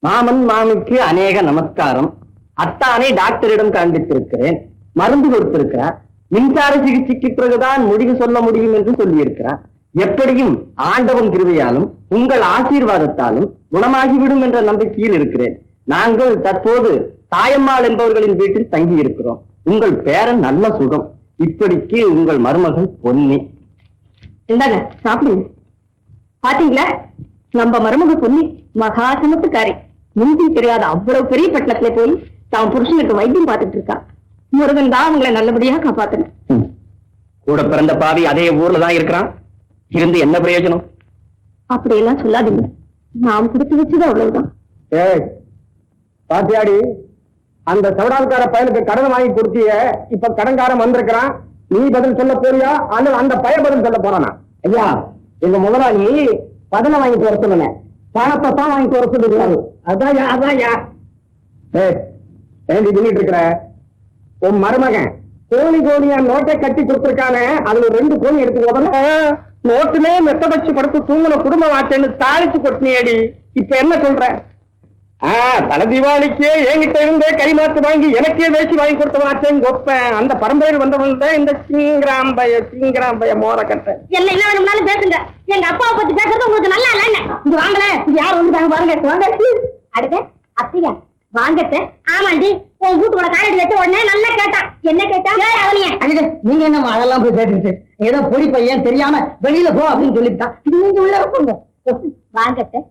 மாமன் மாமிக்கு அநேக நமஸ்காரம். அத்தானை டாக்டரிடம் காண்பித்திருக்கிறேன், மருந்து கொடுத்திருக்கிறார். மின்சார சிகிச்சைக்கு பிறகுதான் முடிவு சொல்ல முடியும் என்று சொல்லியிருக்கிறார். எப்படியும் ஆண்டவன் கிருபையாலும் உங்கள் ஆசீர்வாதத்தாலும் குணமாகிவிடும் என்ற நம்பிக்கையில் இருக்கிறேன். நாங்கள் தற்போது தாயம்மாள் என்பவர்களின் வீட்டில் தங்கி இருக்கிறோம். உங்கள் பேரன் நல்ல சுகம். இப்படிக்கு உங்கள் மருமகள் பொன்னி. இந்தாங்க சாப்பிடுங்க. பாத்தீங்களா, நம்ம மருமக பொன்னி மகா சமத்துக்காரி. முந்தி தெரியாத அவ்வளவு பெரிய பட்டணத்துல போய் தான் புருஷனுக்கு வைத்தியம் பார்த்துட்டு இருக்கா. முருகன் தான் அவங்களை நல்லபடியா காப்பாத்தணும். கூட பிறந்த பாவி அதே ஊர்ல தான் இருக்கிறான். இருந்து என்ன பிரயோஜனம்? அப்படியெல்லாம் சொல்லாதீங்க. நாம் கொடுத்து வச்சது அவ்வளவுதான். பாத்தியாடி, அந்த சவடால்கார பயலுக்கு கடன் வாங்கி கொடுத்திய, இப்ப கடன்காரன் வந்திருக்கிறான். நீ பதில் சொல்ல போறியா அல்லது அந்த பய பதில் சொல்ல போறானா? ஐயா, எங்க முதலாளி பதில வாங்கிட்டு வர சொல்லுங்க, பணத்தை தான் வாங்கிட்டு வர சொல்லிருக்காரு. அதான் ஏண்டி சொல்லிட்டு இருக்கிற? உன் மருமகன் கோழி கோழியா நோட்டை கட்டி கொடுத்திருக்கானே, அதுல 2 கோழி எடுத்து போதல நோட்டுமே மெத்த வச்சு படுத்து தூங்குன குடும்ப வாட்டேன்னு தாளிச்சு கொட்டினேடி. இப்ப என்ன சொல்ற? தல தீபாவளிக்கே என்கிட்ட இருந்தே கைமாத்து வாங்கி எனக்கே வேசி வாங்கி கொடுத்த வாட்டேன்னு கொப்பேன். அந்த பரம்பரையில் வந்தவன் தான் இந்த சிங்கராம்பய மோர கட்ட. என்ன என்ன வேணும்னாலும் பேசுங்க. எங்க அப்பாவை பத்தி பேசுறது உங்களுக்கு நல்லா இல்ல. இங்க வாங்கல, யார் வந்து பாருங்க. வாங்க. அடுத்து அத்தியா வாங்கத்த. ஆமாண்டி, உன் வீட்டுக்குள்ள காலடி வச்சு உடனே நல்லா கேட்டா. என்ன கேட்டா? அவனிய நீங்க என்ன அதெல்லாம் போய் கேட்டுட்டு ஏதோ பொடி பையன் தெரியாம வெளியில போ அப்படின்னு சொல்லிட்டான். நீங்க உள்ள போங்க. வாங்கத்த.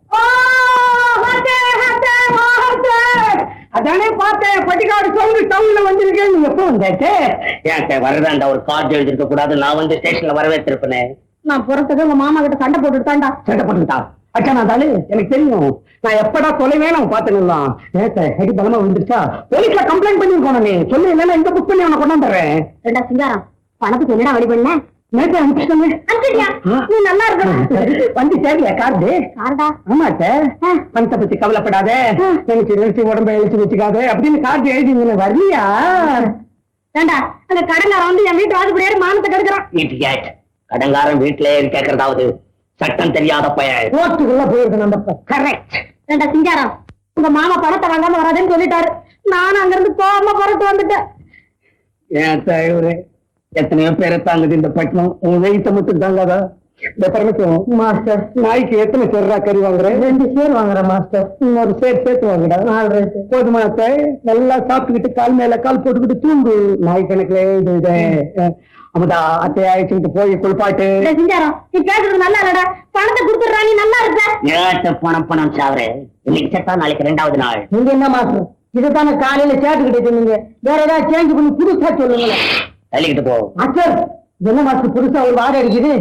அதானே பார்த்தேன், பட்டிக்காடு சொல்லி டவுன்ல வந்திருக்கேன். நீங்க எப்போ வந்தாச்சு? ஏன் வரதாண்டா, ஒரு கார்டு எழுதிருக்க கூடாது? நான் வந்து ஸ்டேஷன்ல வரவேற்றிருப்பேன். நான் புறத்துக்கு உங்க மாமா கிட்ட சண்டை போட்டுட்டாண்டா. சண்டை போட்டுட்டா? அச்சா, நான் தானே, எனக்கு தெரியும். நான் எப்படா தொலைவே நான் பாத்துக்கலாம். ஹெடி பலமா வந்துருச்சா? போலீஸ்ல கம்ப்ளைண்ட் பண்ணிருக்கோம். நீ சொல்லு, இல்லைன்னா இந்த புக் பண்ணி அவனை கொண்டாந்துறேன். ரெண்டா சிங்காரம், பணத்துக்கு என்னடா வழி பண்ண? நேற்று அனுப்பிச்சிட்டேன். நீ நல்லா இருக்க. வந்து சேரியா கார்டு? கார்டா? ஆமாட்ட. பணத்தை பத்தி கவலைப்படாத, நினைச்சு உடம்ப எழுச்சி வச்சுக்காத அப்படின்னு கார்டு எழுதி வரலையா? ஏண்டா, அந்த கடன்காரன் வந்து என் வீட்டு வாசப்படியாரு மானத்தை கெடுக்கிறான். வீட்டுக்கு கடன்காரன் வீட்டுல கேட்கறதாவது சட்டம் தெரியாத பையன். கோர்ட்டுக்குள்ள போயிருக்கு நம்ம. கரெக்ட். ரெண்டா சிங்காரம், உங்க மாமா பணத்தை வாங்காம வராதுன்னு சொல்லிட்டாரு. நானும் அங்க இருந்து போகாம புறத்து வந்துட்டேன். ஏன் இவரு எத்தனையோ பேரை தாங்குது இந்த பட்டணம். உங்க வெயிட்ட மட்டும் தாங்காதா? மாஸ்டர், நாய்க்கு எத்தனை சேர்ரா கறி வாங்குறேன்? 2 சேர் வாங்குறேன் மாஸ்டர். இன்னொரு சேர் சேர்த்து வாங்குடா. 4 போதுமா? நல்லா சாப்பிட்டுக்கிட்டு கால் மேல கால் போட்டுக்கிட்டு தூங்கு. நாய் கணக்குல அமுதா அத்தையை அழைச்சுக்கிட்டு போய் குளிப்பாட்டு. சிங்காரம், நீ பேசுறது நல்லா இல்லடா. பணத்தை கொடுத்துடுறா, நீ நல்லா இருப்ப. பணம் சாவரே. இன்னைக்கு செத்தா நாளைக்கு 2வது நாள். நீங்க என்ன மாஸ்டர் இதுதானே காலையில சேட்டுக்கிட்டே சொன்னீங்க? வேற ஏதாவது சேஞ்ச் பண்ணி புதுசா சொல்லுங்க. தள்ளிக்கிட்டு போ. அச்சர், என்ன மாஸ்டர் புதுசா ஒரு வாடகை அடிக்குது?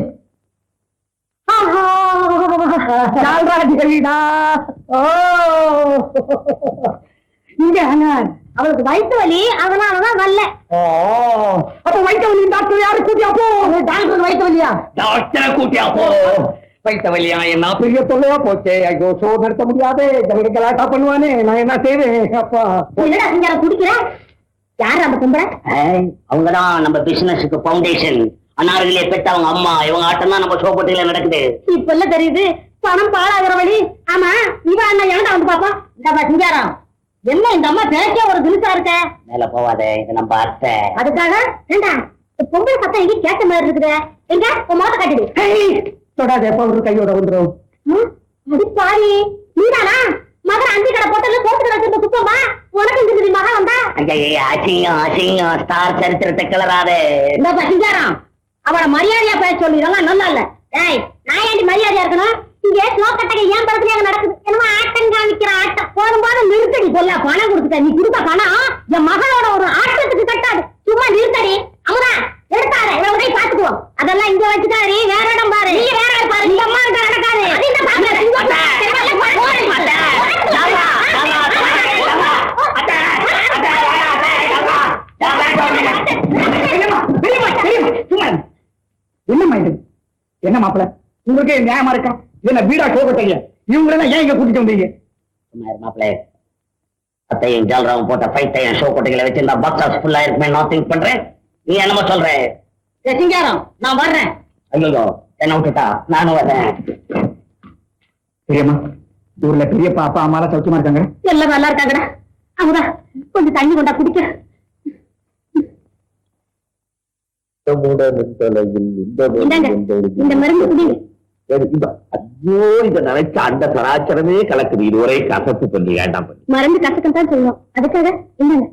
இங்க அவளுக்கு வயிற்று வலி, அதனாலதான் வரல. அப்ப வயிற்று வலி டாக்டர் யாரு கூட்டியா போ? டாக்டர் வயிற்று வலியா? டாக்டரை கூட்டியா போ. வயிற்று வலியா? என்ன பெரிய தொல்லையா போச்சே. ஐயோ, ஷோ நடத்த முடியாது. ஜனங்க கலாட்டா பண்ணுவானே, நான் என்ன செய்வேன்? அப்பா என்னடா சிங்காரம் குடிக்கிறேன்? யாரு அந்த கும்பல? அவங்கதான் நம்ம பிசினஸுக்கு பவுண்டேஷன். அன்னார்களே பெற்ற அவங்க அம்மா. இவங்க ஆட்டம் தான் நம்ம ஷோ போட்டியில நடக்குது. இப்ப எல்லாம் தெரியுது பணம் பாழாகிற வழி. ஆமா, இவ அண்ணா எவன்டா வந்து பாப்பா? இந்த சிங்காரம், என்ன இந்த அம்மா பேச்சே ஒரு தினுசா இருக்க. மேல போவாதே, இது நம்ம அத்தை. அதுக்காக ஏண்டா பொங்கல் சத்தம் எங்க கேட்ட மாதிரி இருக்குது? எங்க உன் மோத காட்டுது. தொடாதே, பவுடர் கையோட வந்துடும். அது பாரி, நீதானா மகன் அஞ்சு கடை போட்டல போட்டு கடை வச்சிருந்த குப்பமா? உனக்கு இந்த மகன் வந்தா? அசிங்கம் அசிங்கம். ஸ்டார் சரித்திரத்தை கிளறாதே. இந்த சிங்காரம், அவளை மரியாதையா பேச சொல்லி இதெல்லாம் நல்லா இல்ல. ஏய், நான் ஏண்டி மரியாதையா இருக்கணும்? இங்க ஸ்லோக்கட்டக ஏன் படத்துலயாக நடக்குது? என்னமோ ஆட்டம் காமிக்கிற ஆட்டம். போதும்போது நிறுத்தடி. சொல்ல பணம் கொடுத்துட்ட, நீ கொடுத்த பணம் என் மகளோட ஒரு ஆட்டத்துக்கு கட்டாது. சும்மா நிறுத்தடி. அமுதா எடுத்தாரு, இவ்வளவு பாத்துக்குவோம். அதெல்லாம் இங்க வச்சுக்காரு, வேற இடம் பாரு. நீ வேற இடம் பாரு. இந்த அம்மா கிட்ட நடக்காது. என்னம்மா இது? என்ன மாப்பிள்ள, உங்களுக்கே நியாயமா இருக்கா? என்ன வீடா கோகட்டைங்க? இவங்க ஏன் இங்க கூட்டிட்டு வந்தீங்க? மாப்பிள்ள, அத்தையும் ஜால்ராவும் போட்ட ஃபைட்டையும் ஷோ கொட்டைகளை வச்சிருந்தா பாக்ஸ் ஆஃபீஸ் ஃபுல்லா இருக்குமே நான் திங்க் பண்றேன். நீ என்னமா சொல்ற? சிங்காரம், நான் வர்றேன். ஐயோ, என்ன விட்டுட்டா நானும் வர்றேன். பெரியம்மா, ஊர்ல பெரியப்பா அப்பா அம்மாலாம் சௌக்கியமா இருக்காங்க? எல்லாம் நல்லா இருக்காங்கடா. அமுதா கொஞ்சம் தண்ணி கொண்டா குடிக்க. இந்தாங்க, இந்த மருந்து குடிங்க. ஐயோ இத நினைச்ச அந்த சராச்சரமே கலக்குது. இதுவரை கசப்பு பண்ணி வேண்டாம் பண்ணி மருந்து கசக்கம் தான் சொல்லுவோம். அதுக்காக இந்தாங்க.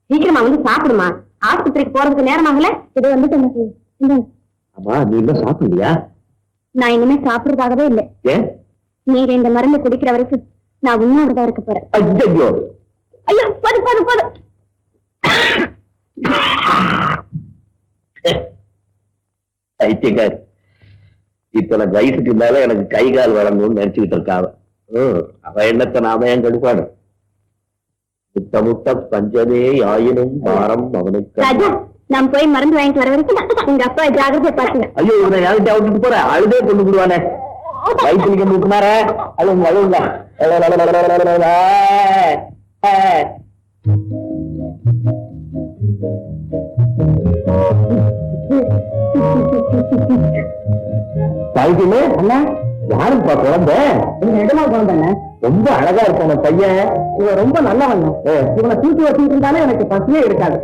சீக்கிரமா வந்து சாப்பிடுமா. ஆஸ்பத்திரிக்கு போறதுக்கு நேரமாகல. இது வந்துட்டு இந்தாங்க. ஆமா நீ இன்னும் சாப்பிடலையா? நான் இனிமே சாப்பிடுறதாகவே இல்லை. ஏன்? நீங்க இந்த மருந்து குடிக்கிற வரைக்கும் நான் உண்ணாவிரதம் இருக்க போறேன். ஐயோ ஐயோ போது போது போது. ஐத்தியக்கார் இத்தனை வயசுக்கு மேல எனக்கு கை கால் வளரணும்னு நினைச்சுக்கிட்டு இருக்காவ. அவ எண்ணத்தை நாம ஏன் கடுப்பாடு? முட்ட முட்ட பஞ்சமே ஆயினும் பாரம் அவனுக்கு. ராஜா நான் போய் மருந்து வாங்கிட்டு வர வரைக்கும் உங்க அப்பா ஜாகிரதை பாத்துங்க. ஐயோ இவனை யார்கிட்ட விட்டுட்டு போற? அழுதே கொண்டு விடுவானே. வயிற்றுக்கு முக்குனார அழுங்க அழுங்க. அண்ணா யாருப்பா குழந்தை? இடமா குழந்தைங்க. ரொம்ப அழகா இருப்பான பையன். இவன் ரொம்ப நல்லவன். இவனை தூக்கி வச்சுட்டு இருந்தாலே எனக்கு பசியே இருக்காது.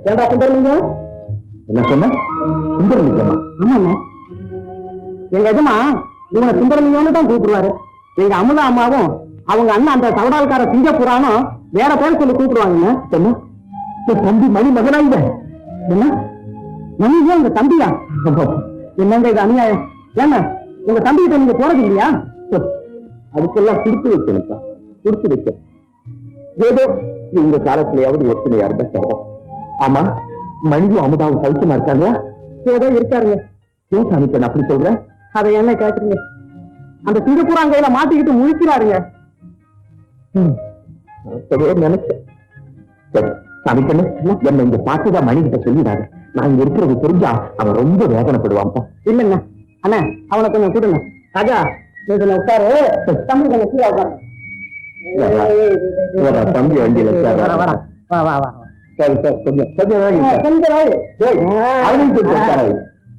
ஏண்டா சுந்தரலிங்கம்? என்ன சொன்ன? சுந்தரலிங்கமா? ஆமாண்ணே. எங்க எஜமா இவனை சுந்தரலிங்கம்னு தான் கூப்பிடுவாரு. எங்க அமுதா அம்மாவும் அவங்க அண்ணன் அந்த சவடால்கார சிங்கப்புரானும் வேற பேர் சொல்லி கூப்பிடுவாங்க. தம்பி மணி மகனாங்க. என்ன மணிதான் உங்க தம்பியா? என்னங்க இது அநியாயம். ஏங்க உங்க தம்பிகிட்ட நீங்க போறது இல்லையா? அதுக்கெல்லாம் கொடுத்து வைக்கணும்ப்பா, கொடுத்து வைக்க. ஏதோ இந்த காலத்திலேயாவது ஒத்துமையா இருந்தா சொல்றோம். ஆமா மணியும் அமுதாவும் சௌக்கியமா இருக்காங்க? ஏதோ இருக்காருங்க. ஏன் சாமி பெண் அப்படி சொல்ற? அதை என்ன கேக்குறீங்க? அந்த சிங்கப்பூரான் கையில மாட்டிக்கிட்டு முழிக்கிறாருங்க. சரியா நினைச்சேன். சரி சாமி பெண்ணு என்ன இங்க பார்த்துதான் மணி கிட்ட சொல்லிடாரு. நான் இங்க இருக்கிறது தெரிஞ்சா அவன் ரொம்ப வேதனைப்படுவான்ப்பா. இல்லைங்க அண்ணா அவனை கொஞ்சம் கூடுங்க. ராஜா இதுல உட்காரு. தம்பி கொஞ்சம் கீழே உட்காரு. தம்பி வண்டியில வா வா வா வா. சரி சார் கொஞ்சம் கொஞ்சம் கொஞ்சம் அவனையும் தூக்கி உட்காராது.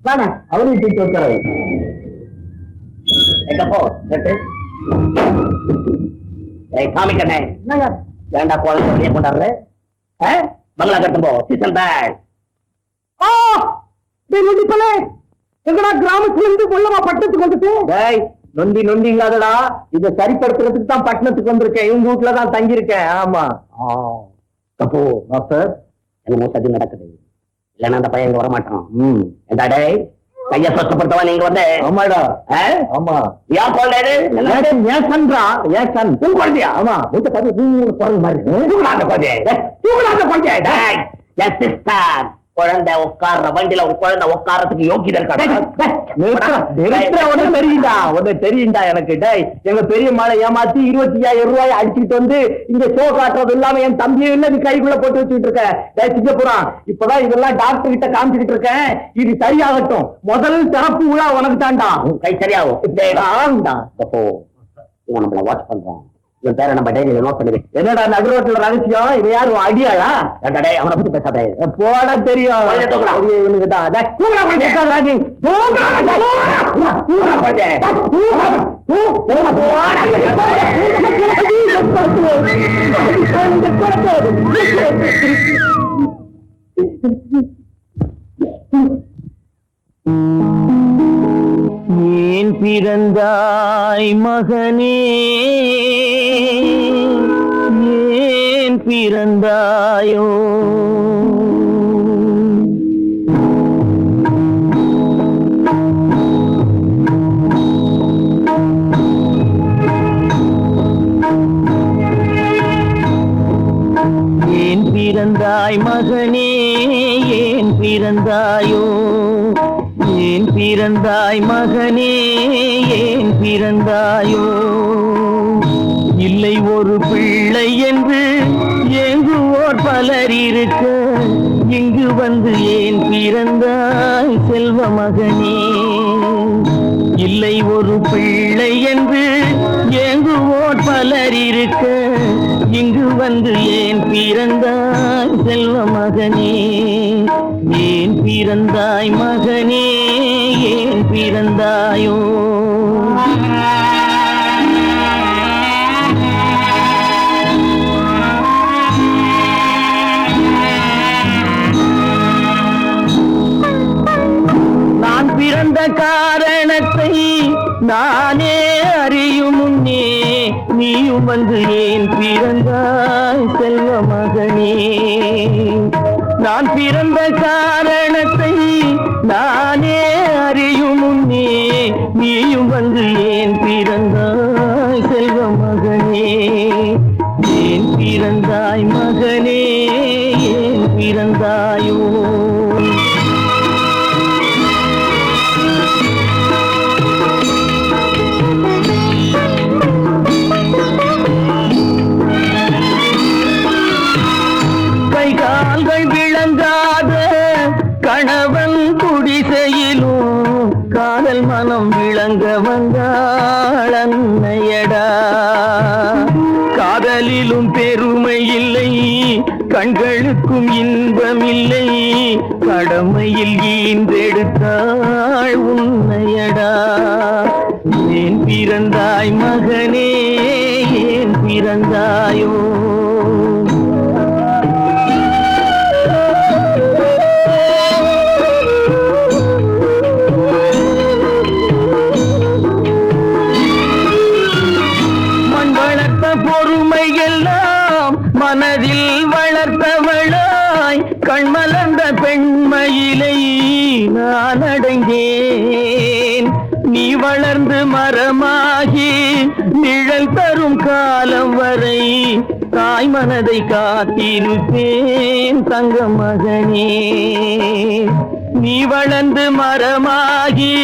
வாடா அவனையும் தூக்கி உட்காராது. எங்கப்போ காமிக்கண்ணே என்னங்க வேண்டா குழந்தை கொண்டாடுற பங்களா கட்டும் போ சீசன் பேக். எங்கடா கிராமத்துல இருந்து கொள்ளமா பட்டத்துக்கு வந்துட்டு? நொண்டி நொண்டி இல்லாதடா. இதை சரிப்படுத்துறதுக்கு தான் பட்டணத்துக்கு வந்திருக்கேன். இவங்க வீட்டுல தான் தங்கி இருக்கேன். ஆமா அப்போ மாஸ்டர் என்னமோ சதி நடக்குது. இல்லைன்னா அந்த பையன் இங்க வரமாட்டான். ஏண்டா டேய் கைய சொத்தப்படுத்தவா நீங்க வந்து? ஆமாடா. ஆமா ஏன் குழந்தை? ஏன் சன்றா? ஏன் சன் உன் குழந்தையா? ஆமா மூத்த பார்த்து பிறகு மாதிரி தூங்கலாத குழந்தைய தூங்கலாத குழந்தைய. டேய் என் சிஸ்டர் குழந்தை உட்கார்ற வண்டியில ஒரு குழந்தை உட்காரத்துக்கு யோகிதல் தெரியுண்டா உடனே தெரியுண்டா எனக்கு. டேய் எங்க பெரிய மாலை ஏமாத்தி 25,000 ரூபாய் அடிச்சுட்டு வந்து இங்க ஷோ காட்டுறது இல்லாம என் தம்பியும் இல்ல நீ கைக்குள்ள போட்டு வச்சுட்டு இருக்க. டேய் சிங்கப்புரம் இப்பதான் இதெல்லாம் டாக்டர் கிட்ட காமிச்சுக்கிட்டு இருக்கேன். இது சரியாகட்டும். முதல் சிறப்பு விழா உனக்கு தான்டா. கை சரியாகும். அப்போ இவன் நம்மள வாட்ச் பண்றான். இவன் பேரை நம்ம டைரியில நோட் பண்ணுவேன். என்னடா நடு ரோட்ல ரகசியம்? இவன் யாரு அடியாளா? அவனை பத்தி பேசாதே. போட தெரியும் இவனுக்கு தான். ஏன் பிறந்தாய் மகனே, ஏன் பிறந்தாயோ? ஏன் பிறந்தாய் மகனே, ஏன் பிறந்தாயோ? ஏன் பிறந்தாய் மகனே, ஏன் பிறந்தாயோ? இல்லை ஒரு பிள்ளை என்று ஏங்குவோர் பலர் இருக்க, இங்கு வந்து ஏன் பிறந்தாய் செல்வ மகனே? இல்லை ஒரு பிள்ளை என்று ஏங்குவோர் பலர் இருக்க, இங்கு வந்து ஏன் பிறந்தாய் செல்வ மகனே? ஏன் பிறந்தாய் மகனே, ஏன் பிறந்தாயோ? காரணத்தை நானே அறியும் முன்னே நீயும் வந்து ஏன் பிறந்தாய் செல்வ மகனே. நான் பிறந்த காரணத்தை நானே அறியும் முன்னே நீயும் வந்து ஏன் பிறந்தாய் செல்வ மகனே. ஏன் பிறந்தாய் மகனே, ஏன் பிறந்தாயோ. கை கால்கள் விளங்காத கணவன் குடிசையிலும் காதல் மனம் விளங்க வந்தாள் அன்னையடா. காதலிலும் பெருமை இல்லை, கண்களுக்கும் இன்பமில்லை, கடமையில் ஈன்றெடுத்தாள் உன்னையடா. ஏன் பிறந்தாய் மகனே, ஏன் பிறந்தாயோ. பொறுமை எல்லாம் மனதில் வளர்த்தவளாய் கண்மலர்ந்த பெண்மையிலை நான் அடைந்தேன். நீ வளர்ந்து மரமாகி நிழல் தரும் காலம் வரை தாய் மனதை காத்திருப்பேன் தங்க மகனே. நீ வளர்ந்து மரமாகி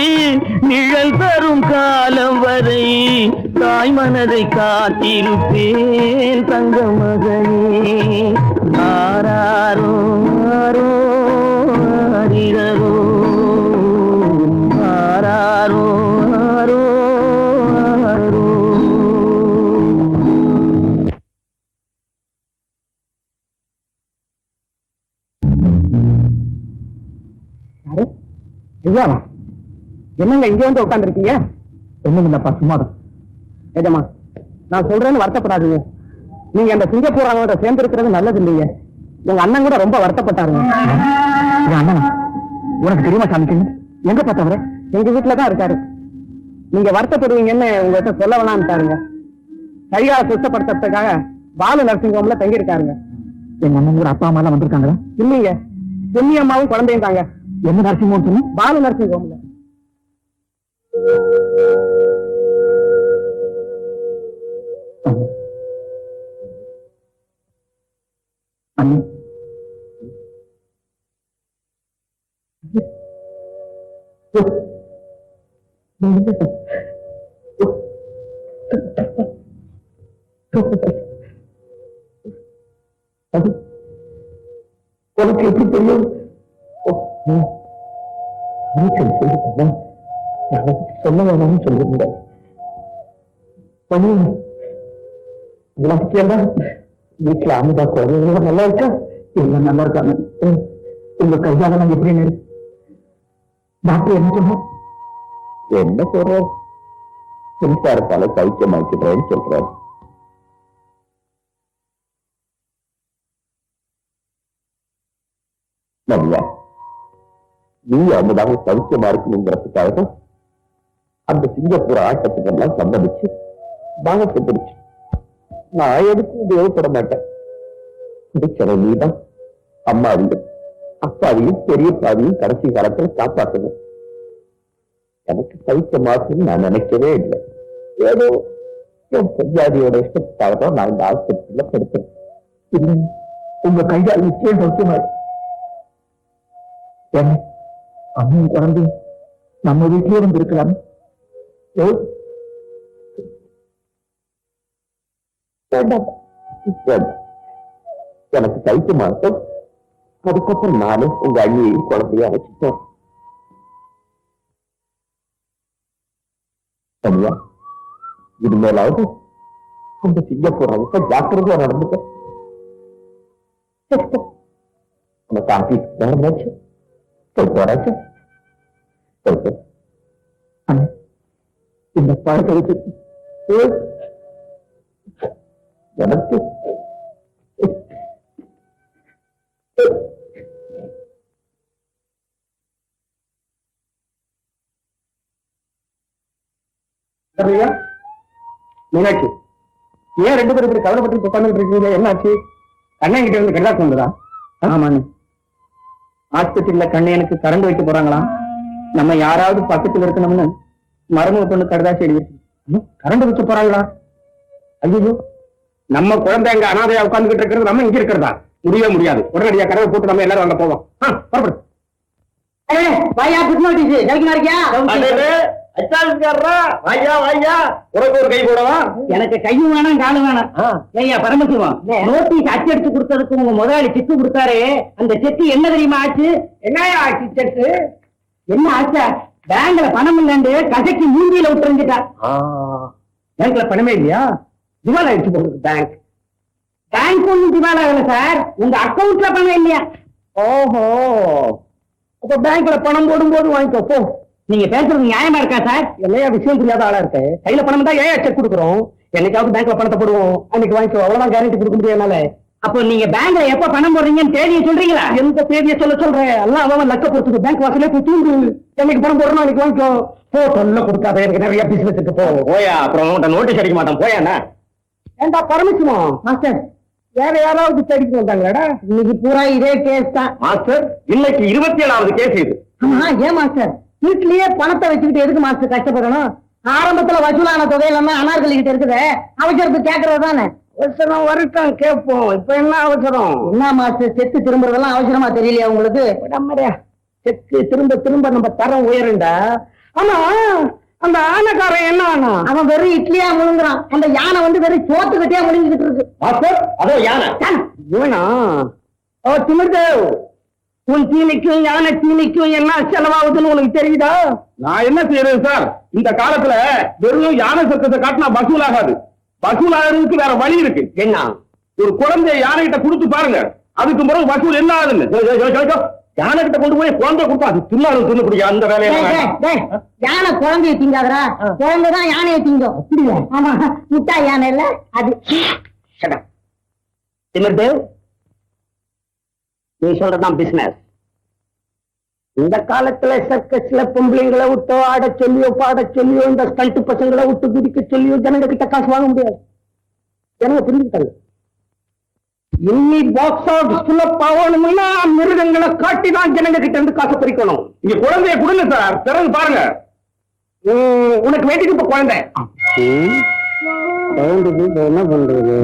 நிழல் தரும் காலம் வரை தாய் மனதை காத்திருப்பேன் தங்க மகனே. ஆராரோ ஆரோ ஆரிரரோ, ஆராரோ ஆரோ ஆரோ. ஐயாவா, என்னங்க இங்க வந்து உட்காந்துருக்கீங்க? ஒண்ணும் இல்லப்பா, சும்மாதான். ஏஜமா, நான் சொல்றேன்னு வருத்தப்படாதீங்க. நீங்க அந்த சிங்கப்பூர் அவங்களோட சேர்ந்து இருக்கிறது நல்லது இல்லைங்க. உங்க அண்ணன் கூட ரொம்ப வருத்தப்பட்டாருங்க. அண்ணன் உனக்கு தெரியுமா சாமிக்கு? எங்க பார்த்தவரு? எங்க வீட்டுலதான் இருக்காரு. நீங்க வருத்தப்படுவீங்கன்னு உங்ககிட்ட சொல்ல வேணாம்ட்டாருங்க. கையால சுத்தப்படுத்துறதுக்காக பாலு நர்சிங் ஹோம்ல தங்கி இருக்காருங்க. எங்க அண்ணன் கூட அப்பா அம்மா எல்லாம் வந்திருக்காங்களா? இல்லைங்க, பொன்னி அம்மாவும் குழந்தையும் தாங்க. என்ன நர்சிங் ஹோம் சொன்ன? பாலு நர்சிங் ஹோம்ல. உனக்கு எப்படி தெரியும்? சொல்ல வேணாம்னு சொல்லுங்க. வீட்டுல அமுதா குழந்தைங்க நல்லா இருக்கா? எல்லாம் நல்லா இருக்காங்க. உங்க கையால எப்படி டாக்டர் என்ன சொன்னார்? என்ன சொல்றார்? மின்சாரத்தால சைக்கியமாக்கிறேன்னு சொல்றாரு. நல்லா நீ அமுதாக சௌக்கியமா இருக்கணுங்கிறதுக்காக அந்த சிங்கப்பூர் ஆட்டத்துக்கெல்லாம் சம்மதிச்சு பாகத்தை பிடிச்சு. நான் எதுக்கும் உபயோகப்பட மாட்டேன். பிடிச்சத நீதான் அம்மாவையும் அப்பாவையும் பெரியப்பாவையும் கடைசி காலத்துல காப்பாற்றணும். எனக்கு சௌக்கியமாக்குன்னு நான் நினைக்கவே இல்லை. ஏதோ என் பஞ்சாதியோட இஷ்டத்துக்காக தான் நான் இந்த ஆஸ்பத்திரியில படுத்தேன். இல்லை, உங்க கையால் நிச்சயம் சௌக்கியமா என்ன அம்மையும் குழந்தை நம்ம வீட்டிலே வந்து இருக்கலாம். எனக்கு கைக்கு மாட்டோம். அதுக்கப்புறம் நானும் உங்க அண்ணியையும் குழந்தைய அழைச்சிட்டோம். தனியா இனிமேலாவது அந்த சிங்கப்பூர் அவங்க ஜாக்கிரதையா நடந்துட்டேன். உனக்கு ஆபீஸ்க்கு நேரமாச்சு. போறாச்சு. இந்த பழத்தை எனக்கு ஐயா மீனாட்சி, ஏன் 2 பேரும் இப்படி கவலைப்பட்டு உட்கார்ந்துட்டு இருக்கீங்க? என்னாச்சு? கண்ணன் கிட்ட இருந்து கெடாக்கு வந்ததா? ஆமாண்ணு, ஆஸ்பத்திரியில கண்ணையனுக்கு கரண்ட் வைக்க போறாங்களாம். நம்ம யாராவது பக்கத்துல இருக்கணும்னு மருமக பொண்ணு கடுதாசி எழுதிருக்கு. கரண்ட் வைக்க போறாங்களா? ஐயோ, நம்ம குழந்தை அங்க அனாதையா உட்கார்ந்துகிட்டு இருக்கிறது, நம்ம இங்க இருக்கிறதா? முடியவே முடியாது. உடனடியா கதவை போட்டு நம்ம எல்லாரும் அங்க போவோம். புறப்படு. வாயா புட் நோட்டீஸ் ஜெயிக்கமா இருக்கியா? ஒரு கை போடவா? எனக்கு கையும் வேணாம் காலும் வேணாம். ஐயா பரமசிவம், நோட்டீஸ் அச்சடிச்சு கொடுத்ததுக்கு உங்க முதலாளி செக்கு கொடுத்தாரு. அந்த செக்கு என்ன தெரியுமா ஆச்சு? என்னையா ஆச்சு செக்கு? என்ன ஆச்சா? பேங்க்ல பணம் இல்லைன்னு கசைக்கு மூஞ்சியில விட்டுருந்துட்டா. பேங்க்ல பணமே இல்லையா? திவால் ஆயிடுச்சு போகுது பேங்க். பேங்க் ஒண்ணும் திவால் ஆகல சார், உங்க அக்கவுண்ட்ல பணம் இல்லையா? ஓஹோ, அப்ப பேங்க்ல பணம் போடும்போது வாங்கிக்கோ போ. நீங்க பேசுறது நியாயமா இருக்கா சார்? என்னையா விஷயம் புரியாத ஆளா இருக்கு. கையில பணம் தான் ஏன் செக் கொடுக்குறோம்? என்னைக்காவது பேங்க்ல பணத்தை போடுவோம், அன்னைக்கு வாங்கிக்கோ. அவ்வளவுதான் கேரண்டி கொடுக்க முடியாதுனால. அப்போ நீங்க பேங்க்ல எப்ப பணம் போடுறீங்கன்னு தேதியை சொல்றீங்களா? எந்த தேதியை சொல்றேன். எல்லாம் அவன் லக்க பொறுத்துக்கு. பேங்க் வாசலே போய் தூங்கு. என்னைக்கு பணம் போடுறோம் அன்னைக்கு வாங்கிக்கோ போ. சொல்ல கொடுக்காத, எனக்கு நிறைய பிசினஸ் இருக்கு. போ போயா, அப்புறம் உன்கிட்ட நோட்டீஸ் அடிக்க மாட்டான். போயா. ஏண்டா பரமசிவம் மாஸ்டர், வேற யாராவது தேடிக்கு வந்தாங்களாடா? இன்னைக்கு பூரா இதே கேஸ் தான் மாஸ்டர். இன்னைக்கு 27வது கேஸ் இது. ஆமா. ஏன் மாஸ்டர், வீட்லயே பணத்தை வச்சுக்கிட்டு எதுக்கு மாஸ்டர் கஷ்டப்படணும்? ஆரம்பத்துல வசூலான தொகையில அனார்களி கிட்ட இருக்குது, அவசரத்துக்கு கேட்கறது தானே. அவசரம் வரட்டும், கேட்போம். இப்ப என்ன அவசரம்? என்ன மாஸ்டர், செத்து திரும்புறதெல்லாம் அவசரமா தெரியலையா உங்களுக்கு? செக்கு திரும்ப திரும்ப நம்ம தரம் உயருண்டா. ஆமா, அந்த ஆனைக்காரன் என்ன ஆனா? அவன் வெறும் இட்லியா முழுங்குறான். அந்த யானை வெறும் சோத்து கட்டியா முழுங்கிட்டு இருக்கு. அதோ யானை. இவனா? ஓ திமிர்தேவ், உன் தீனிக்கும் யானை தீனிக்கும் என்ன செலவாகுதுன்னு உனக்கு தெரியுதா? நான் என்ன செய்யறது சார்? இந்த காலத்துல வெறும் யானை சத்தத்தை காட்டினா வசூல் ஆகாது. வசூல் ஆகிறதுக்கு வேற வழி இருக்கு. என்ன? ஒரு குழந்தைய யானை கிட்ட கொடுத்து பாருங்க, அதுக்கு பிறகு வசூல் என்ன ஆகுதுன்னு. யானை கிட்ட கொண்டு போய் குழந்தை கொடுத்தா அது தின்னாலும் தின்னு குடிக்க அந்த வேலையை. யானை குழந்தைய திங்காதரா, குழந்தைதான் யானையை திங்கும். ஆமா, முட்டா யானை இல்ல அது. திமிர்தேவ், நீ சொல்றதான் பிசினஸ். இந்த காலத்துல சர்க்கஸ்ல பொம்பளைங்களை விட்டோ ஆட சொல்லியோ பாட சொல்லியோ இந்த ஸ்டண்ட் பசங்களை விட்டு குதிக்க சொல்லியோ ஜனங்க கிட்ட காசு வாங்க முடியாது. ஜனங்க புரிஞ்சுக்கிட்டாங்க. இன்னி பாக்ஸ் ஆஃபீஸ்ல பாவணும்னா மிருகங்களை காட்டி தான் ஜனங்க கிட்ட இருந்து காசு பறிக்கணும். இங்க குழந்தைய கொடுங்க சார், திறந்து பாருங்க. உனக்கு வேண்டியது இப்ப குழந்தை. குழந்தைக்கு என்ன பண்றது?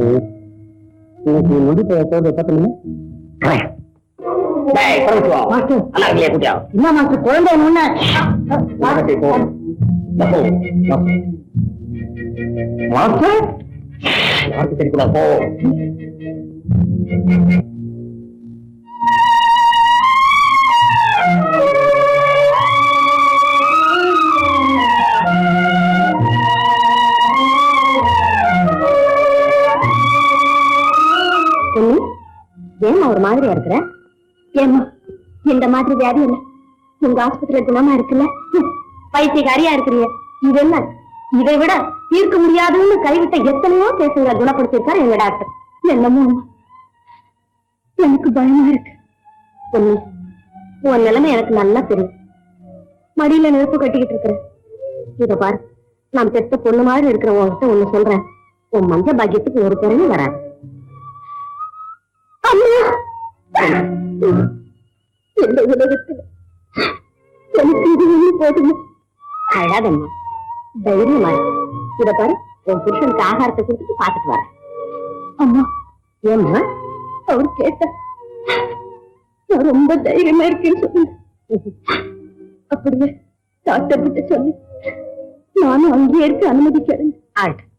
இன்னைக்கு முடிப்பை பார்த்தீங்க. என்ன மாஸ்டர், குழந்தை ஒண்ணு மாஸ்டர் யாருக்கு தெரியக்கூடாது. போ. ஏமா ஒரு மாதிரியா இருக்கிற? ஏமா இந்த மாதிரி வியாதி இல்ல, உங்க ஆஸ்பத்திரியில குணமா இருக்குல்ல? பைத்தியக்காரியா இருக்கிறீங்க. இது என்ன, இதை விட தீர்க்க முடியாதுன்னு கைவிட்ட எத்தனையோ கேசுங்களை குணப்படுத்திருக்காரு எங்க டாக்டர். என்னமோ எனக்கு பயமா இருக்கு. உன் நிலைமை எனக்கு நல்லா தெரியும். மடியில நெருப்பு கட்டிக்கிட்டு இருக்கிறேன். இத பாரு, நான் பெத்த பொண்ணு மாதிரி இருக்கிற உன்கிட்ட ஒண்ணு சொல்றேன். உன் மஞ்ச பாக்கியத்துக்கு ஒரு குறையும் வராது. இந்த உலகத்துல எனக்கு இது ஒண்ணு போதுமா? அழாதம்மா, தைரியமா. இத பாரு, உன் புருஷனுக்கு ஆகாரத்தை கொடுத்துட்டு பாத்துட்டு வரேன். அம்மா. ஏம்மா? அவர் கேட்ட நான் ரொம்ப தைரியமா இருக்கேன்னு சொல்லுங்க. அப்படியே டாக்டர் கிட்ட சொல்லி நானும் அங்கேயே இருக்க அனுமதிக்கிறேன். ஆகட்டும்.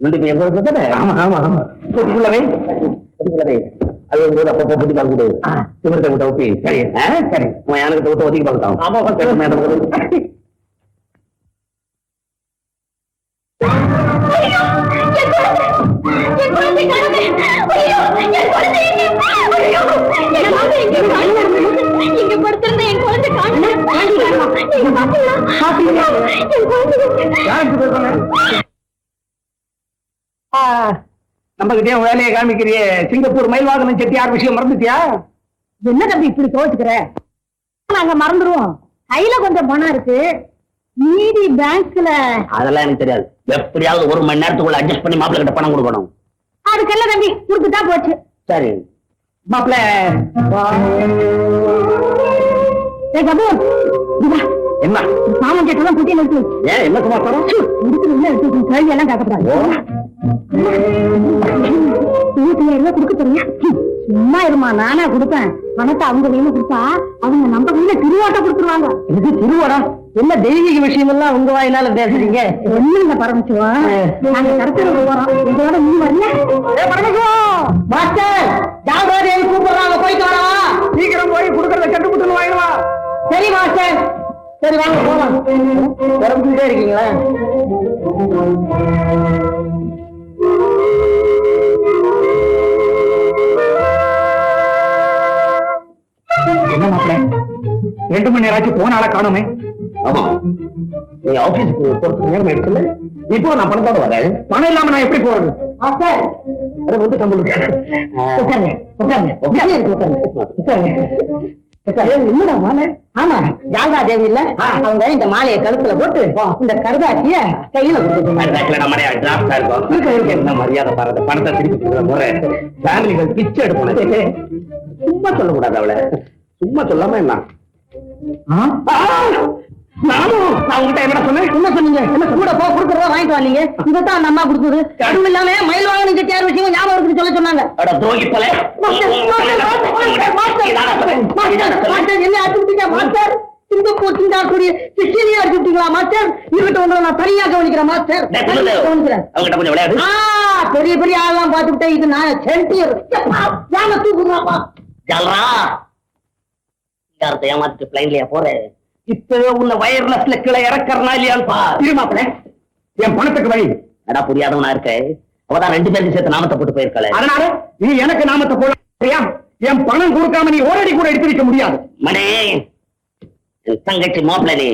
ஆமா ஆமா ஆமா பொட்டிக்குள்ளவே அது ஒரு அப்பப்போ பொட்டி பார்க்க கூடாது சிவரத்தை விட்ட ஓகே சரி சரி எனக்கு விட்டு ஒதுக்கி பார்க்கலாம் ஆமா இங்க படுத்திருந்த என் குழந்தை நம்ம கிட்டே வேலையை காமிக்கிறிய சிங்கப்பூர் மயில்வாகனம் செட்டியார் விஷயம் மறந்துட்டியா? என்ன தம்பி இப்படி தோச்சுக்கிற? நாங்க மறந்துருவோம். கையில கொஞ்சம் பணம் இருக்கு, மீதி பேங்க்ல. அதெல்லாம் எனக்கு தெரியாது. எப்படியாவது 1 மணி நேரத்துக்குள்ள அட்ஜஸ்ட் பண்ணி மாப்பிள்ளை கிட்ட பணம் கொடுக்கணும். அதுக்கெல்லாம் தம்பி கொடுத்துட்டா போச்சு. சரி மாப்பிள்ள என்ன சாமன் கேட்டெல்லாம் குட்டியை நிறுத்து. ஏன் என்ன சமாச்சாரம்? கேள்வி எல்லாம் கேட்கப்படாது. 25,000 கொடுக்க போறீங்க? சும்மா இருமா, நானே கொடுப்பேன். பணத்தை அவங்க கையில கொடுத்தா அவங்க நம்ம கையில திருவாட்டை கொடுத்துருவாங்க. இது திருவாடா? என்ன தெய்வீக விஷயம் எல்லாம் உங்க வாயினால பேசுறீங்க? ஒண்ணுங்க பரமசிவம், நாங்க கடத்தல போறோம். இதோட நீ வரல? மாஸ்டர் ஜாகிரதை கூப்பிடுறாங்க, போயிட்டு வரவா? சீக்கிரம் போய் கொடுக்கறத கட்டுப்பட்டு வாங்கிடுவா. சரி மாஸ்டர், சரி வாங்க போலாம். திறந்துட்டே இருக்கீங்களா? என்ன மாப்பிள்ள 2 மணி நேரம் போனால காணுமே. ஆமா நீ ஆபீஸ்க்கு போறதுக்கு நேரம் ஆயிடுச்சுல்ல, இப்போ நான் பணத்தோட வரேன். பணம் இல்லாம நான் எப்படி போறது? மாஸ்டர் அதை வந்து சம்பளுக்கு என்னடா மாலை? ஆமா ஜாங்கா தேவி இல்ல, அவங்க இந்த மாலையை கழுத்துல போட்டு இந்த கருதாக்கிய கையில என்ன மரியாதை பாருங்க. பணத்தை திருப்பி கொடுக்குற முறை ஃபேமிலிகள் பிச்சை எடுக்கணும். சும்மா சொல்லக்கூடாது அவளை. சும்மா சொல்லாம என்ன நானும் அவங்ககிட்ட என்ன சொன்னேன்? என்ன சொன்னீங்க? என்ன கூட போ, கொடுக்கறதா வாங்கிட்டு வரலீங்க. இதான் அந்த அம்மா கொடுத்தது. அதுவும் இல்லாம மயில் வாங்கணும் செட்டியார் விஷயம் ஞாபகம் இருக்குன்னு சொல்ல சொன்னாங்க. துரோகி போல என்ன அடிச்சுட்டீங்க மாஸ்டர்? சிங்கப்பூர் சிங்காக்கூடிய சிஷியனையே அடிச்சுட்டீங்களா மாஸ்டர்? இருக்கட்டும், உங்களை நான் தனியா கவனிக்கிறேன் மாஸ்டர். அவங்ககிட்ட கொஞ்சம் விளையாடு. பெரிய பெரிய ஆள்லாம் பார்த்துக்கிட்டேன். இது நான் சென்டியர் யானை தூக்குறாப்பா. ஜல்ரா ஏமாத்திட்டு பிளைன்லயா போறேன். இப்பவே உன்னை வயர்லெஸ்ல கீழே இறக்கறனா இல்லையான்னு பா. இருமாப்பிள்ள என் பணத்துக்கு வழி. அடா புரியாதவனா இருக்க. அவதான் 2 பேருக்கு சேர்த்து நாமத்தை போட்டு போயிருக்கல. அதனால நீ எனக்கு நாமத்தை போட என் பணம் கொடுக்காம நீ ஓரடி கூட எடுத்து வைக்க முடியாது. மணி என் தங்கச்சி மாப்பிள்ள, நீ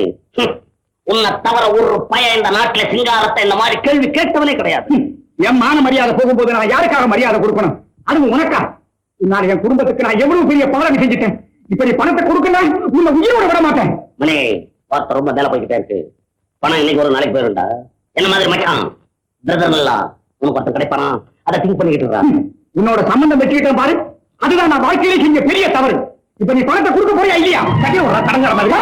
உன்னை தவிர ஒரு பையன் இந்த நாட்டுல சிங்காரத்தை இந்த மாதிரி கேள்வி கேட்டவனே கிடையாது. என் மான மரியாதை போகும்போது நான் யாருக்காக மரியாதை கொடுக்கணும்? அதுவும் உனக்கா? நான் என் குடும்பத்துக்கு நான் எவ்வளவு பெரிய பாடம் செஞ்சுட்டேன். இப்ப நீ பணத்தை கொடுக்கல உன்னை உயிரோட விட மாட்டேன். மணி பார்த்து ரொம்ப மேல போய்கிட்டே இருக்கு. பணம் இன்னைக்கு ஒரு நாளைக்கு போயிருண்டா. என்ன மாதிரி மச்சான் பிரதர் உனக்கு ஒருத்தன் கிடைப்பானா? அதை திங்க் பண்ணிக்கிட்டு இருக்கான். உன்னோட சம்பந்தம் வச்சுக்கிட்டேன் பாரு. அதுதான் நான் வாழ்க்கையிலே செஞ்ச பெரிய தவறு. இப்ப நீ பணத்தை கொடுக்க போறியா இல்லையா? கடங்கிற மாதிரி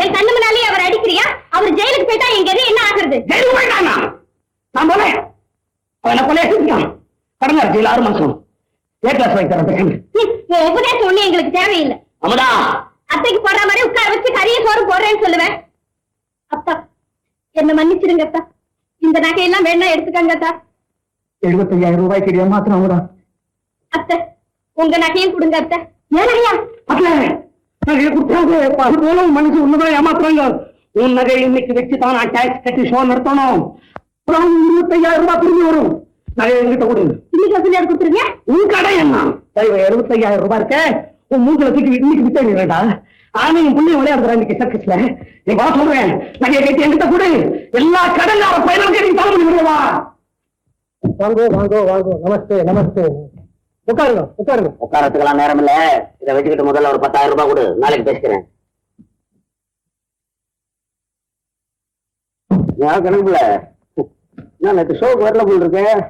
என் கண்ணு முன்னாலே அவர் அடிக்கிறியா? அவர் ஜெயிலுக்கு போயிட்டா எங்க என்ன ஆகுறது? ஜெயிலுக்கு போயிட்டானா? நான் போல அவனை கொலை செஞ்சான். கடங்க ஜெயில 6 மாசம். ஏ கிளாஸ் வைக்கிறேன். உபதேசம் ஒண்ணு எங்களுக்கு தேவையில்லை. அமதா அத்தைக்கு போடுற மாதிரி உட்கார வச்சு கரிய சோறு போடுறேன்னு சொல்லுவேன். அப்பா என்ன மன்னிச்சிருங்க அத்தா. இந்த நகையெல்லாம் வேணா எடுத்துக்கங்க அத்தா. 75,000 ரூபாய்க்கு ஏமாத்தினா அத்தை உங்க நகையும் கொடுங்க அத்தை. ஏனையா மனசு உன்னதான் ஏமாத்துறாங்க. உன் நகை இன்னைக்கு வச்சுதான் நான் டாக்ஸ் கட்டி ஷோ நடத்தணும். 25,000 ரூபாய் திரும்பி வரும். நகை எங்கிட்ட கொடுங்க. இன்னைக்கு வசூலியா கொடுத்துருங்க. உன் கடை என்ன 75,000 ரூபாய் இருக்க? உன் மூஞ்சில தூக்கி இன்னைக்கு வித்த வேண்டா. ஆனையும் புள்ளையும் விளையாடுறா இன்னைக்கு சர்க்கஸ்ல. நீ வா சொல்றேன். நகையை கட்டி எங்கிட்ட கொடு. எல்லா கடன்கார பையனுக்கு நீ தலைமுடி விடுவா. வாங்கோ வாங்கோ வாங்கோ. நமஸ்தே நமஸ்தே. உட்காருங்க உட்காருங்க. உட்காரத்துக்கெல்லாம் நேரம் இல்ல. இதை வச்சுக்கிட்டு முதல்ல ஒரு 10,000 ரூபாய் கொடு. நாளைக்கு பேசிக்கிறேன். கணக்குல நான் நேற்று ஷோக்கு வரல போல் இருக்கேன்.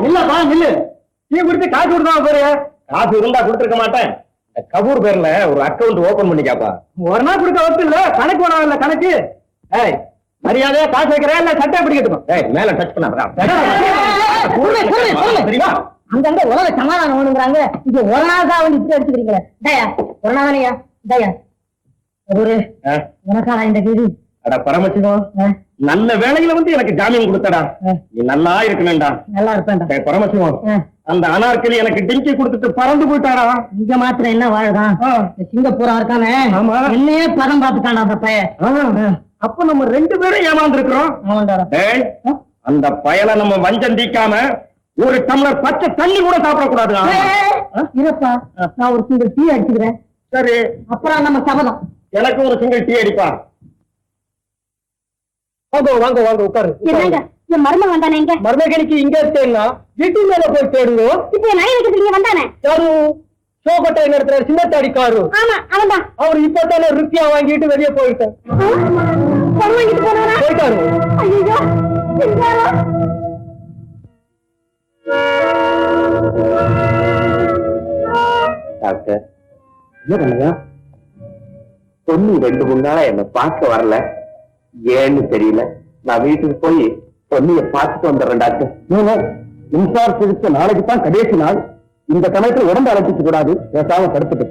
இல்லப்பா நில்லு. நீ கொடுத்து காசு கொடுத்தா பாரு. காசு இருந்தா கொடுத்துருக்க மாட்டேன். இந்த கபூர் பேர்ல ஒரு அக்கவுண்ட் ஓபன் பண்ணிக்காப்பா. ஒரு நாள் கொடுக்க வச்சு இல்ல, கணக்கு வேணாம் இல்ல கணக்கு. ஏய் மரியாதையா காசு வைக்கிறேன் இல்ல சட்டை பிடிக்கட்டும். மேல டச் பண்ணா தெரியுமா? அங்கங்க உலக சமாதானம் வேணுங்கிறாங்க. இது ஒரு நாள் தான் வந்து இப்படி எடுத்துக்கிறீங்களே. தயா ஒரு நாளையா தயா ஒரு உனக்கான இந்த கேள்வி. அட பரமசிவம், நல்ல வேலையில வந்து எனக்கு ஜாமீன் கொடுத்தடா. நீ நல்லா இருக்கணும்டா. நல்லா இருப்பேன்டா. பரமசிவம், அந்த அனார்கலி எனக்கு டிங்கி கொடுத்துட்டு பறந்து போயிட்டாரா. இங்க மாத்திரம் என்ன வாழுதான், சிங்கப்பூரா இருக்கானே என்னையே பதம் பார்த்துட்டான் அந்த பையன். அப்ப நம்ம 2 பேரும் ஏமாந்து இருக்கிறோம். அந்த பயலை நம்ம வஞ்சம் தீக்காம ஒரு டம்ளர் பச்சை தண்ணி கூட சாப்பிடக்கூடாது. இருப்பா, நான் ஒரு சிங்கிள் டீ அடிச்சுக்கிறேன். சரி, அப்புறம் நம்ம சபதம். எனக்கு ஒரு சிங்கிள் டீ அடிப்பா. வாங்க வாங்க வாங்க உட்காரு. என்னங்க என் மருமகன் வந்தானே? இங்க மருமகனுக்கு இங்க இருக்கேன்னா வீட்டு மேல போய் தேடுங்க. இப்ப நகை வைக்கிறீங்க வந்தானே? யாரு? சோகட்டை நடத்துற சின்னத்தாடிக்காரு. ஆமா அவன்தான். அவர் இப்பதானே ருப்பியா வாங்கிட்டு வெளியே போயிட்டார். வாங்கிட்டு போனாரா? போயிட்டாரு. ஐயோ டாக்டர், என்ன பண்ணுங்க? பொண்ணு 2-3 நாளா என்ன பார்க்க வரல, ஏன்னு தெரியல. நான் வீட்டுக்கு போய் பொண்ணிய பார்த்துட்டு வந்துடுறேன் டாக்டர். மின்சார சிகிச்சை நாளைக்கு தான் கடைசி நாள். இந்த சமயத்தில் உடம்பு அழைச்சிக்க கூடாது, பேசாம படுத்துட்டு.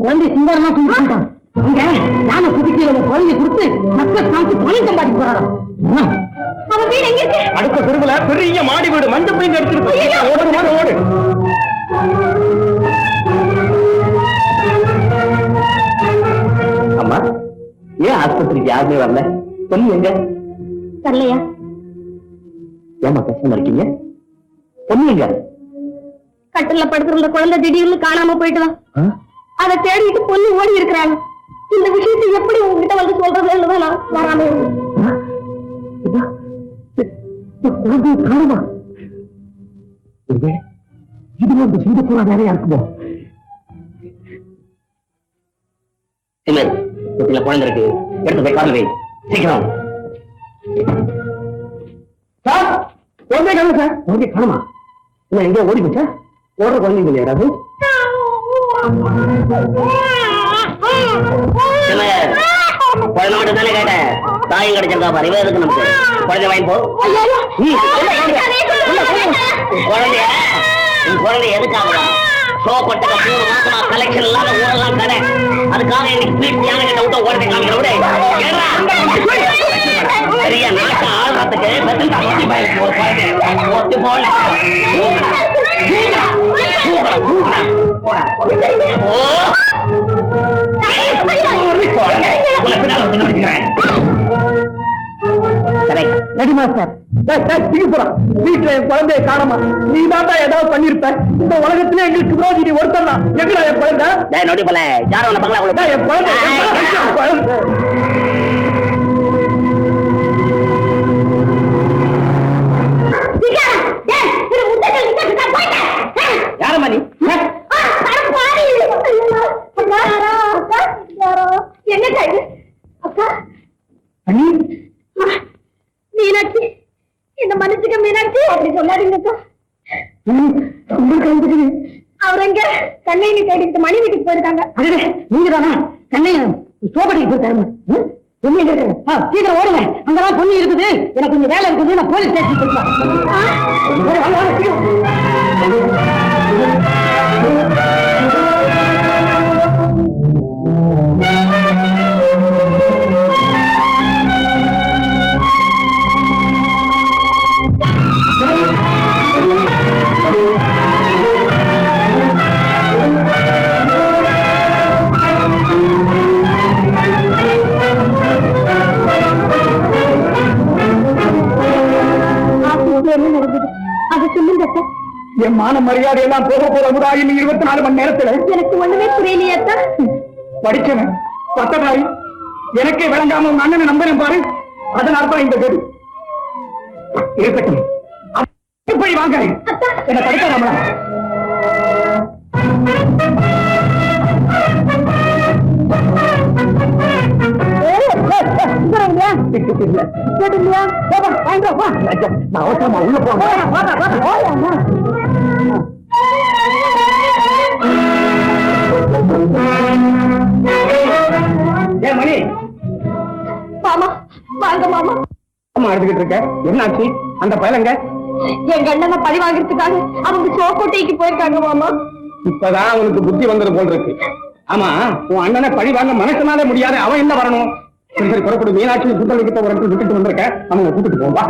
குழந்தை சிங்காரமா தூக்கிட்டான். அங்க நாம குதிக்கல குழந்தை கொடுத்து மக்கள் காசு பணம் சம்பாதிக்க போறாராம். அவன் வீடு எங்க இருக்கு? அடுத்த தெருவுல பெரிய மாடி வீடு, மஞ்சள் பெயிண்ட் அடிச்சிருக்கு. ஓடு ஓடு ஓடு. அம்மா, ஏன் ஆஸ்பத்திரிக்கு யாருமே வரல? பொண்ணு எங்க? வரலையா? ஏமா பேசாம இருக்கீங்க? பொண்ணு எங்க? கட்டில படுத்திருந்த குழந்தை திடீர்னு காணாம போயிட்டுதான். அதை தேடிட்டு பொண்ணு ஓடி இருக்கிறாங்க. இந்த விஷயத்தை எப்படி உங்ககிட்ட வந்து சொல்றதுன்னு தான் நான் வராம இருந்தேன். இது வந்து சிங்கப்பூரா வேறையா இருக்குமோ? குழந்தை இருக்கு, எடுத்து போய் காரணம் வை. சீக்கிரம் சார், குழந்தை காணும் சார். குழந்தை காணுமா? இல்ல எங்க ஓடி போச்சா? ஓடுற குழந்தைங்க யாராவது? குழந்தை மட்டும் தானே கேட்டேன், தாயும் கிடைச்சிருக்கா பாரு. இவன் இருக்கு நமக்கு. குழந்தை வாங்கி போ. குழந்தை எதுக்காக? ஷோ கொட்டக 3 மாசமா கலெக்ஷன் இல்லாத ஊரெல்லாம் கடை. அதுக்காக இன்னைக்கு பீட்டியான கிட்ட விட்டு ஓடத்தை காமிக்கிற விட பெரிய நாட்டை ஆள்றதுக்கு ஒரு குழந்தை ஒத்து போல. வீட்டுல என் குழந்தைய காணமா? நீ தான் ஏதாவது பண்ணிருப்ப. இந்த உலகத்துல எங்களுக்கு விரோதி ஒருத்தர் தான். எங்கடா என் குழந்தை? நோடி போல யாரும் என் குழந்தை என் குழந்தை. யாரம்மா நீ? என்ன கைது? அக்கா மீனாட்சி, என்ன மன்னிச்சுக்க மீனாட்சி. அப்படி சொல்லாதீங்க அக்கா. அவர் எங்க கண்ணையை தேடிட்டு மணி வீட்டுக்கு போயிருக்காங்க. நீங்க தானா? கண்ணைய சோபடிக்கு போயிருக்காங்க. சீக்கிரம் ஓடுங்க, அங்கதான் பொண்ணு இருக்குது. எனக்கு கொஞ்சம் வேலை இருக்குது, நான் போலீஸ் ஸ்டேஷன் போயிருக்கேன். என் மான மரியாதை எல்லாம் போக போறா இன்னும் 24 மணி நேரத்துல. எனக்கு ஒண்ணுமே புரியலையா? படிச்சவன் பட்டதாரி எனக்கே விளங்காம உங்க அண்ணனை நம்புறேன் பாரு. அதனால்தான் இந்த கேடு இருக்கட்டும். இப்படி வாங்க என்ன படிக்காமலா அவசரமா உள்ள போங்க. ஏன் மணி மாமா வாங்க மாமா. எடுத்துக்கிட்டு இருக்க என்னாச்சு? அந்த பயலங்க எங்க அண்ணனை பழி வாங்குறதுக்காக அவங்க சோக்கோட்டைக்கு போயிருக்காங்க மாமா. இப்பதான் அவனுக்கு புத்தி வந்தது போல் இருக்கு. ஆமா, உன் அண்ணனை பழி வாங்க மனசனாலே முடியாது. அவன் என்ன வரணும்? சரி சரி, புறப்படு. மீனாட்சி சுத்தல் கிட்ட ஒரு இடத்துல விட்டுட்டு வந்திருக்க. அவங்க கூட்டிட்டு போவா.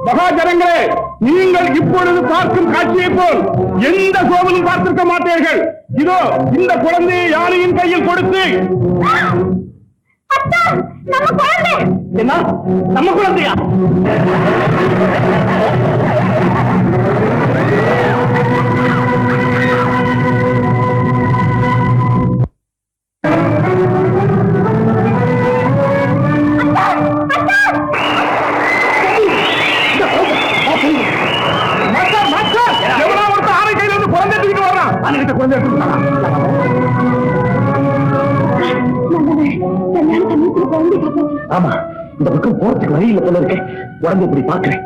மகாஜனங்களே, நீங்கள் இப்பொழுது பார்க்கும் காட்சியை போல் எந்த கோவிலும் பார்த்திருக்க மாட்டீர்கள். இதோ இந்த குழந்தையை யானையின் கையில் கொடுத்து என்ன நம்ம குழந்தையா? ஆமா, இந்த பக்கம் போறதுக்கு வழி இல்ல போல இருக்க. உடம்பு இப்படி பாக்குறேன்.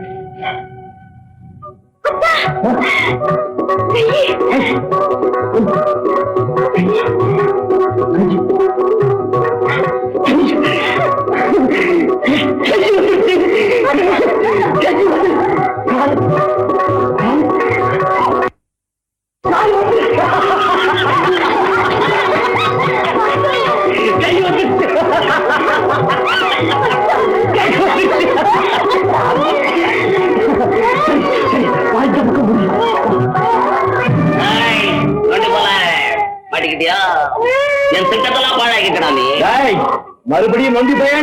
மறுபடியும் நொண்டி போய்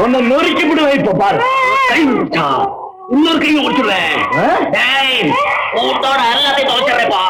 உன்னை நொறுக்கி விடு வைப்ப பாரு. இன்னொரு கையை முடிச்சுடுறேன். எல்லாத்தையும் துவச்சிடுறேப்பா.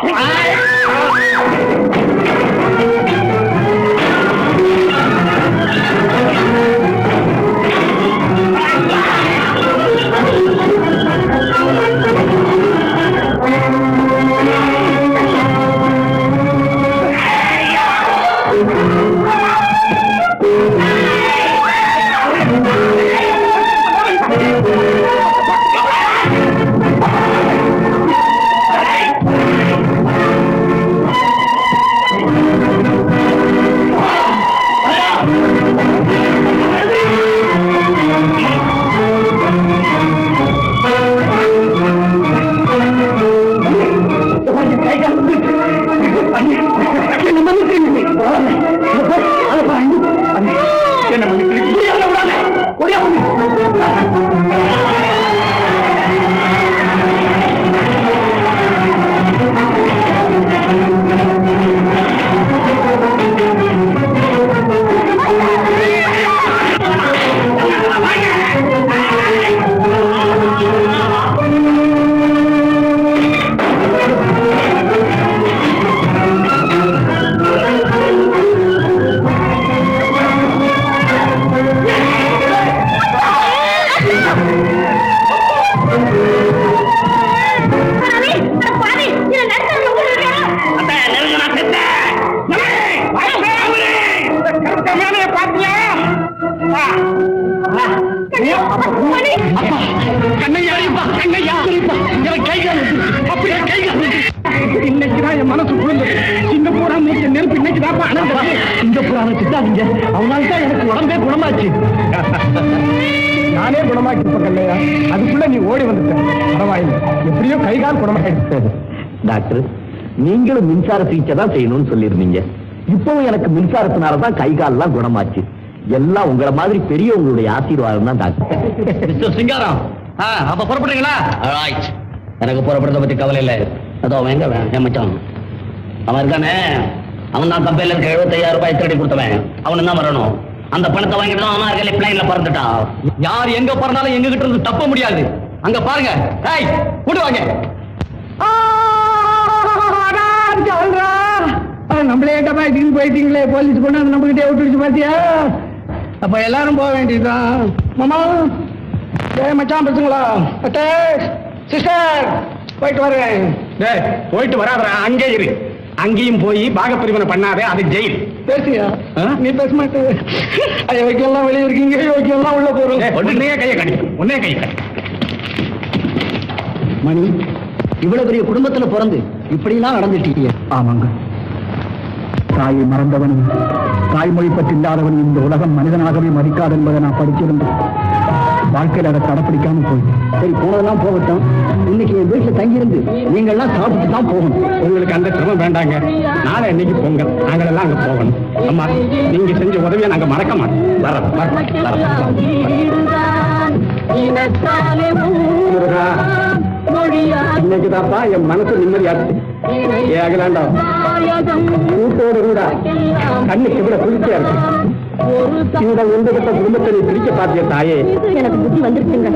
கண்ணையா கண்ணையா அப்படியே இன்னைக்குதான் என் மனசு புரிஞ்சது. சிங்கப்பூரா மூச்ச நெருப்பு இன்னைக்குதான் சிங்கப்பூரான திட்டாதீங்க. அவனால தான் எனக்கு உடம்பே குணமாச்சு. நானே குணமாக்கிருப்பேன் கண்ணையா. அதுக்குள்ள நீ ஓடி வந்துட்ட. பரவாயில்லை, எப்படியோ கைகால் குணமாயிடுச்சு. டாக்டர், நீங்களும் மின்சார சிகிச்சை தான் செய்யணும்னு சொல்லியிருந்தீங்க. இப்பவும் எனக்கு மின்சாரத்தினாலதான் கை கால்லாம் குணமாச்சு. எல்லாம் உங்களை மாதிரி பெரியவங்களுடைய ஆசீர்வாதம் தான் டாக்டர். மிஸ்டர் சிங்காரம், அப்ப புறப்படுறீங்களா? எனக்கு புறப்படுறத பத்தி கவலை இல்லை. அதோ எங்க என் மச்சான் அவன் இருக்கானே, அவன் தான் கம்பெனில இருக்க 75,000 ரூபாய் திருடி கொடுத்தவன். அவனு தான் வரணும். அந்த பணத்தை வாங்கிட்டு தான் அவன் இருக்கல பிளைன்ல பறந்துட்டான். யார் எங்க பறந்தாலும் எங்க கிட்ட இருந்து தப்ப முடியாது. அங்க பாருங்க, கூடுவாங்க. நம்மளே டபாய்க்கு போயிட்டீங்களே, போலீஸ் கொண்டு நம்ம கிட்டே விட்டுடுச்சு பாத்தியா? அப்ப எல்லாரும் போக வேண்டியதுதான். மாமா மச்சான் பேசுங்களா? சிஸ்டர் போயிட்டு வரேன். போயிட்டு வராத, அங்கே இரு. அங்கேயும் போய் பாகப்பிரிவினை பண்ணாதே, அது ஜெயில். பேசியா? நீ பேச மாட்டே. வைக்கலாம் வெளியே இருக்கீங்க, வைக்கலாம் உள்ள போறோம். உடனே கையை கடி, உடனே கையை கடி. மணி, இவ்வளவு பெரிய குடும்பத்துல பிறந்து இப்படி எல்லாம் நடந்துட்டீங்க. ஆமாங்க, தாயை மறந்தவனும் தாய்மொழி பற்றி இல்லாதவன் இந்த உலகம் மனிதனாகவே மதிக்காது என்பதை நான் படிச்சிருந்தேன். வாழ்க்கையில் அதை கடைப்பிடிக்காம போயிட்டேன். சரி, போனதெல்லாம் போகட்டும். இன்னைக்கு என் வீட்டுல தங்கியிருந்து நீங்கள்லாம் சாப்பிட்டு தான் போகணும். உங்களுக்கு அந்த சிரமம் வேண்டாங்க. நாளை இன்னைக்கு பொங்கல், நாங்களெல்லாம் அங்க போகணும். அம்மா, நீங்க செஞ்ச உதவியை நாங்க மறக்க மாட்டோம். இன்னைக்குதாப்பா என் மனசு நிம்மதியாச்சு. அகிலாண்டா கூட்டோடு கூட கண்ணுக்கு விட குளிர்ச்சியா இருக்கு. இந்த ஒன்றுகிட்ட குடும்பத்தை நீ பிரிக்க பாத்திய தாயே. எனக்கு புத்தி வந்துருச்சுங்க.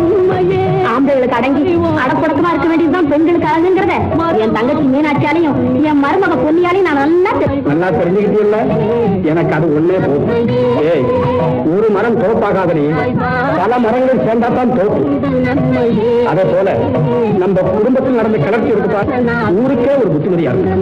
ஆம்பளைகளுக்கு அடங்கி அடப்படக்கமா இருக்க வேண்டியதுதான் பெண்களுக்கு அடங்குங்கிறத என் தங்கச்சி மீனாட்சியாலையும் என் மருமக பொன்னியாலையும் நான் நல்லா தெரிஞ்சுக்கிட்டீங்கள. எனக்கு அது ஒன்னே போதும். ஏய், ஒரு மரம் தோப்பாகாதனே, பல மரங்களும் சேர்ந்தாதான் தோப்பு. அதே போல நம்ம குடும்பத்தில் நடந்த கிளர்ச்சி இருக்கு, ஊருக்கே ஒரு புத்திமதியா இருக்கு.